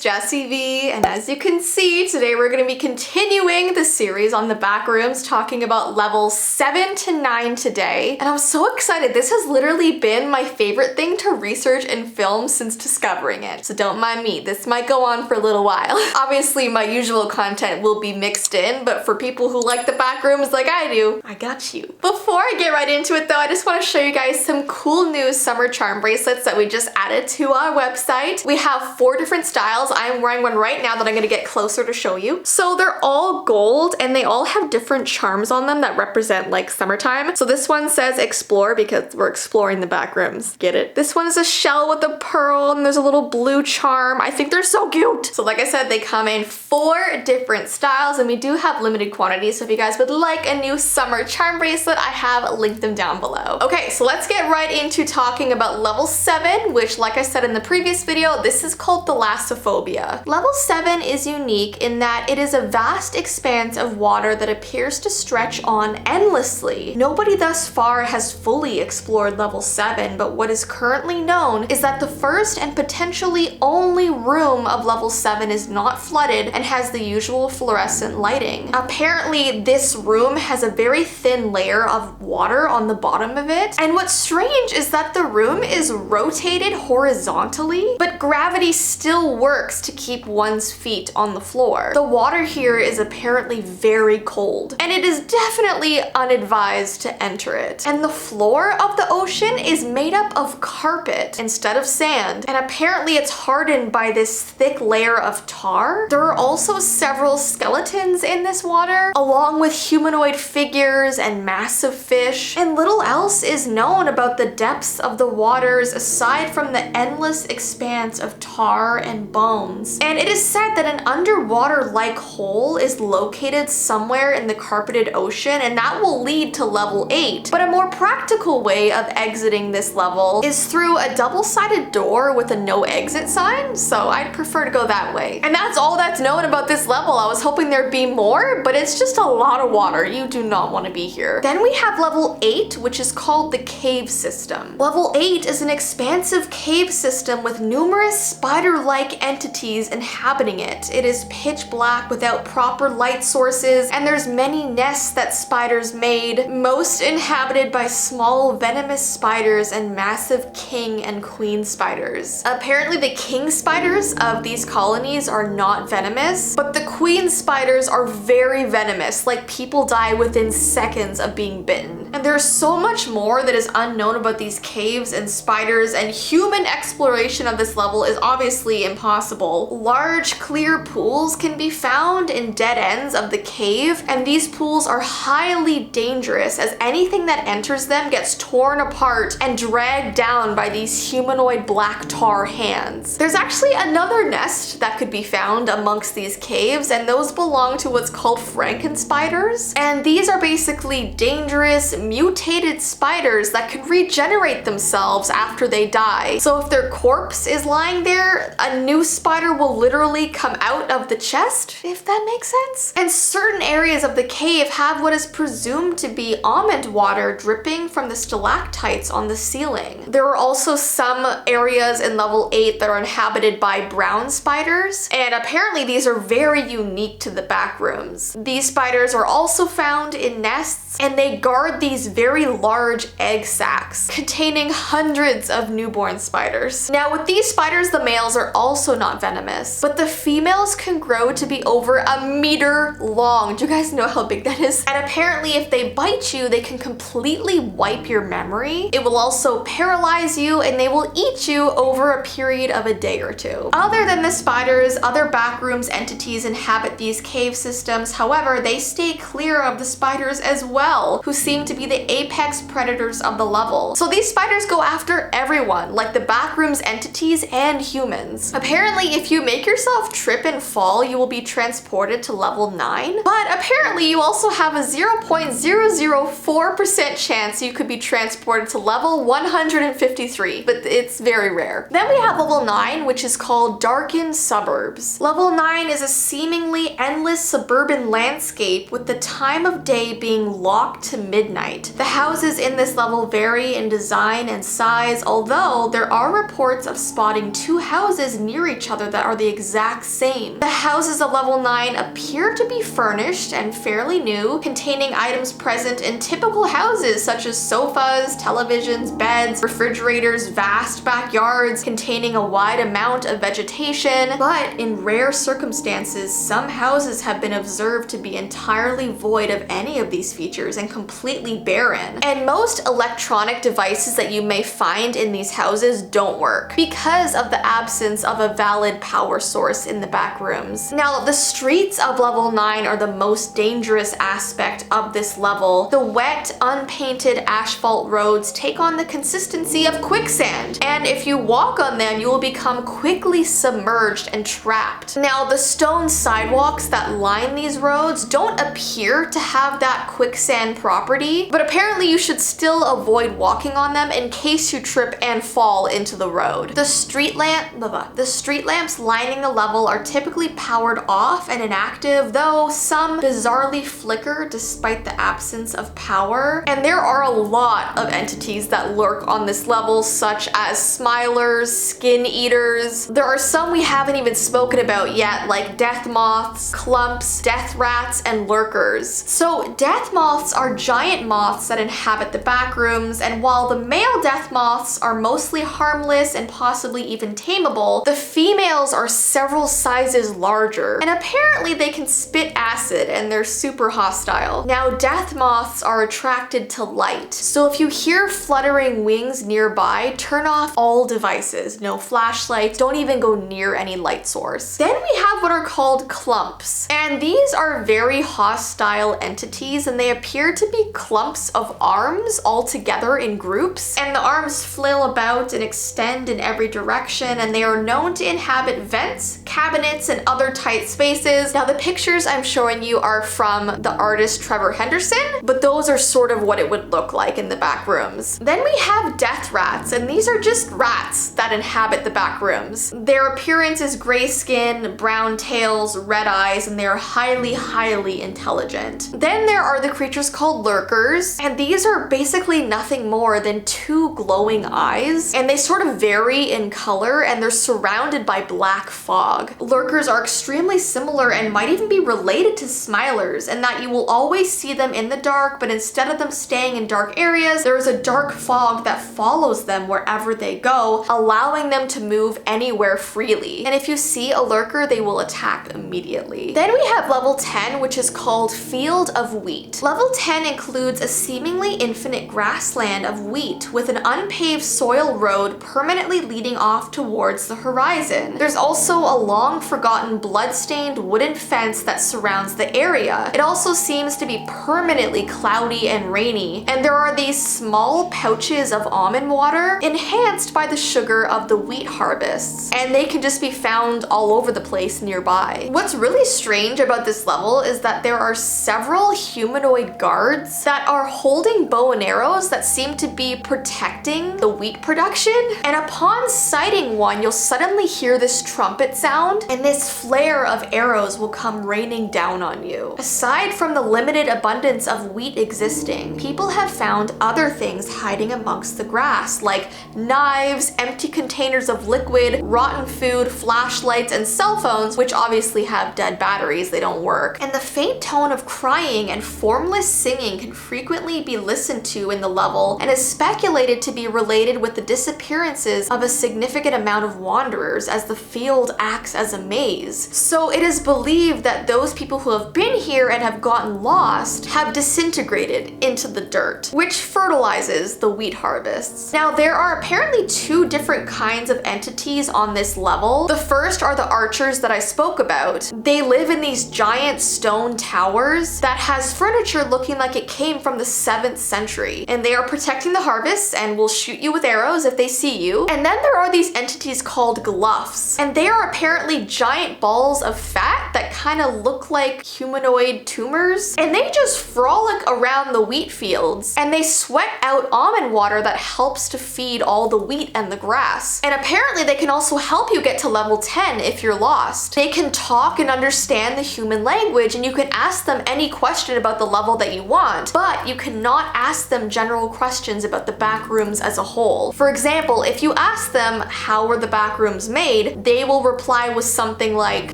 Jessii Vee, and as you can see, today we're going to be continuing the series on the Backrooms, talking about levels 7 to 9 today. And I'm so excited. This has literally been my favorite thing to research and film since discovering it. So don't mind me, this might go on for a little while. Obviously, my usual content will be mixed in, but for people who like the Backrooms like I do, I got you. Before I get right into it though, I just want to show you guys some cool new summer charm bracelets that we just added to our website. We have 4 different styles. I'm wearing one right now that I'm gonna get closer to show you. So they're all gold and they all have different charms on them that represent like summertime. So this one says explore because we're exploring the Backrooms. Get it? This one is a shell with a pearl and there's a little blue charm. I think they're so cute. So like I said, they come in 4 different styles and we do have limited quantities. So if you guys would like a new summer charm bracelet, I have linked them down below. Okay, so let's get right into talking about level 7, which like I said in the previous video, this is called thalassophobia. Level 7 is unique in that it is a vast expanse of water that appears to stretch on endlessly. Nobody thus far has fully explored level 7, but what is currently known is that the first and potentially only room of level 7 is not flooded and has the usual fluorescent lighting. Apparently, this room has a very thin layer of water on the bottom of it, and what's strange is that the room is rotated horizontally, but gravity still works to keep one's feet on the floor. The water here is apparently very cold, and it is definitely unadvised to enter it. And the floor of the ocean is made up of carpet instead of sand, and apparently it's hardened by this thick layer of tar. There are also several skeletons in this water, along with humanoid figures and massive fish, and little else is known about the depths of the waters aside from the endless expanse of tar and bones. And it is said that an underwater-like hole is located somewhere in the carpeted ocean, and that will lead to level 8. But a more practical way of exiting this level is through a double-sided door with a no exit sign, so I'd prefer to go that way. And that's all that's known about this level. I was hoping there'd be more, but it's just a lot of water. You do not want to be here. Then we have level 8, which is called the cave system. Level 8 is an expansive cave system with numerous spider-like entities inhabiting it. It is pitch black without proper light sources, and there's many nests that spiders made, most inhabited by small venomous spiders and massive king and queen spiders. Apparently the king spiders of these colonies are not venomous, but the queen spiders are very venomous, like people die within seconds of being bitten. And there's so much more that is unknown about these caves and spiders, and human exploration of this level is obviously impossible. Large clear pools can be found in dead ends of the cave, and these pools are highly dangerous as anything that enters them gets torn apart and dragged down by these humanoid black tar hands. There's actually another nest that could be found amongst these caves, and those belong to what's called Frankenspiders, and these are basically dangerous mutated spiders that can regenerate themselves after they die. So if their corpse is lying there, a new spider will literally come out of the chest, if that makes sense. And certain areas of the cave have what is presumed to be almond water dripping from the stalactites on the ceiling. There are also some areas in level 8 that are inhabited by brown spiders, and apparently these are very unique to the Backrooms. These spiders are also found in nests, and they guard these very large egg sacs containing hundreds of newborn spiders. Now with these spiders, the males are also not venomous, but the females can grow to be over a meter long. Do you guys know how big that is? And apparently if they bite you, they can completely wipe your memory. It will also paralyze you, and they will eat you over a period of a day or 2. Other than the spiders, other Backrooms entities inhabit these cave systems. However, they stay clear of the spiders as well, who seem to be the apex predators of the level. So these spiders go after everyone, like the Backrooms entities and humans. Apparently, if you make yourself trip and fall, you will be transported to level 9. But apparently, you also have a 0.004% chance you could be transported to level 153, but it's very rare. Then we have level 9, which is called Darkened Suburbs. Level 9 is a seemingly endless suburban landscape with the time of day being locked to midnight. night. The houses in this level vary in design and size, although there are reports of spotting 2 houses near each other that are the exact same. The houses of level 9 appear to be furnished and fairly new, containing items present in typical houses such as sofas, televisions, beds, refrigerators, vast backyards containing a wide amount of vegetation. But in rare circumstances, some houses have been observed to be entirely void of any of these features and completely barren. And most electronic devices that you may find in these houses don't work because of the absence of a valid power source in the back rooms. Now, the streets of level 9 are the most dangerous aspect of this level. The wet, unpainted asphalt roads take on the consistency of quicksand, and if you walk on them, you will become quickly submerged and trapped. Now, the stone sidewalks that line these roads don't appear to have that quicksand property, but apparently you should still avoid walking on them in case you trip and fall into the road. The street lamps lining the level are typically powered off and inactive, though some bizarrely flicker despite the absence of power. And there are a lot of entities that lurk on this level, such as smilers, skin eaters. There are some we haven't even spoken about yet, like death moths, clumps, death rats, and lurkers. So death moths are giant moths that inhabit the back rooms, and while the male death moths are mostly harmless and possibly even tameable, the females are several sizes larger, and apparently they can spit acid and they're super hostile. Now, death moths are attracted to light, so if you hear fluttering wings nearby, turn off all devices. No flashlights, don't even go near any light source. Then we have what are called clumps, and these are very hostile entities, and they appear to be clumps of arms all together in groups, and the arms flail about and extend in every direction, and they are known to inhabit vents, cabinets, and other tight spaces. Now, the pictures I'm showing you are from the artist Trevor Henderson, but those are sort of what it would look like in the back rooms. Then we have death rats, and these are just rats that inhabit the back rooms. Their appearance is gray skin, brown tails, red eyes, and they are highly intelligent. Then there are the creatures called lurkers, and these are basically nothing more than 2 glowing eyes, and they sort of vary in color, and they're surrounded by black fog. Lurkers are extremely similar and might even be related to smilers, in that you will always see them in the dark, but instead of them staying in dark areas, there is a dark fog that follows them wherever they go, allowing them to move anywhere freely. And if you see a lurker, they will attack immediately. Then we have level 10, which is called Field of Wheat. Level 10 includes a seemingly infinite grassland of wheat with an unpaved soil road permanently leading off towards the horizon. There's also a long forgotten blood-stained wooden fence that surrounds the area. It also seems to be permanently cloudy and rainy, and there are these small pouches of almond water enhanced by the sugar of the wheat harvests, and they can just be found all over the place nearby. What's really strange about this level is that there are several humanoid guards that are holding bow and arrows that seem to be protecting the wheat production, and upon sighting one, you'll suddenly hear this trumpet sound, and this flare of arrows will come raining down on you. Aside from the limited abundance of wheat existing, people have found other things hiding amongst the grass, like knives, empty containers of liquid, rotten food, flashlights, and cell phones, which obviously have dead batteries, they don't work. And the faint tone of crying and formless singing can frequently be listened to in the level, and is speculated to be related with the disappearances of a significant amount of wanderers, as the field acts as a maze. So it is believed that those people who have been here and have gotten lost have disintegrated into the dirt, which fertilizes the wheat harvests. Now, there are apparently 2 different kinds of entities on this level. The first are the archers that I spoke about. They live in these giant stone towers that has furniture looking like it came from the 7th century, and they are protecting the harvests and will shoot you with arrows if they see you. And then there are these entities called gluffs, and they are apparently giant balls of fat that kind of look like humanoid tumors, and they just frolic around the wheat fields, and they sweat out almond water that helps to feed all the wheat and the grass. And apparently they can also help you get to level 10 if you're lost. They can talk and understand the human language, and you can ask them any question about the level that you want, but but you cannot ask them general questions about the backrooms as a whole. For example, if you ask them how were the backrooms made, they will reply with something like,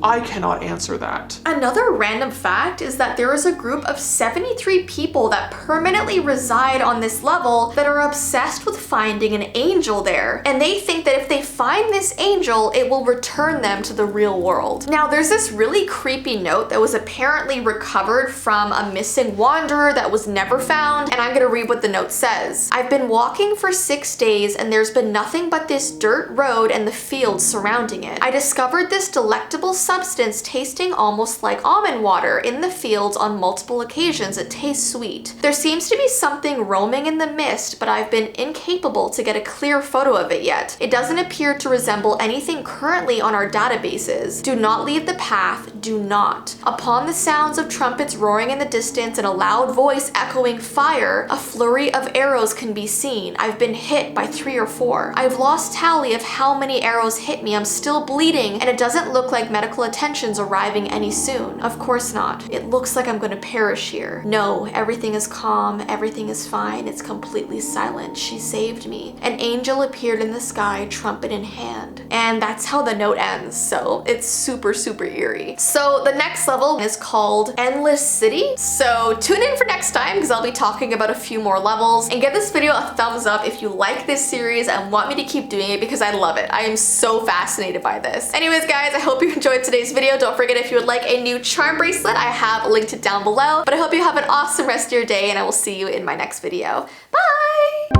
I cannot answer that. Another random fact is that there is a group of 73 people that permanently reside on this level that are obsessed with finding an angel there. And they think that if they find this angel, it will return them to the real world. Now, there's this really creepy note that was apparently recovered from a missing wanderer that was never found, and I'm gonna read what the note says. I've been walking for 6 days and there's been nothing but this dirt road and the fields surrounding it. I discovered this delectable substance tasting almost like almond water in the fields on multiple occasions. It tastes sweet. There seems to be something roaming in the mist, but I've been incapable to get a clear photo of it yet. It doesn't appear to resemble anything currently on our databases. Do not leave the path, do not. Upon the sounds of trumpets roaring in the distance and a loud voice echoing fire, a flurry of arrows can be seen. I've been hit by 3 or 4. I've lost tally of how many arrows hit me. I'm still bleeding and it doesn't look like medical attention's arriving any soon. Of course not. It looks like I'm gonna perish here. No, everything is calm, everything is fine, it's completely silent. She saved me. An angel appeared in the sky, trumpet in hand. And that's how the note ends, so it's super, super eerie. So the next level is called Endless City. So tune in for next time because I'll be talking about a few more levels, and give this video a thumbs up if you like this series and want me to keep doing it because I love it. I am so fascinated by this. Anyways, guys, I hope you enjoyed today's video. Don't forget, if you would like a new charm bracelet, I have linked it down below. But I hope you have an awesome rest of your day and I will see you in my next video. Bye!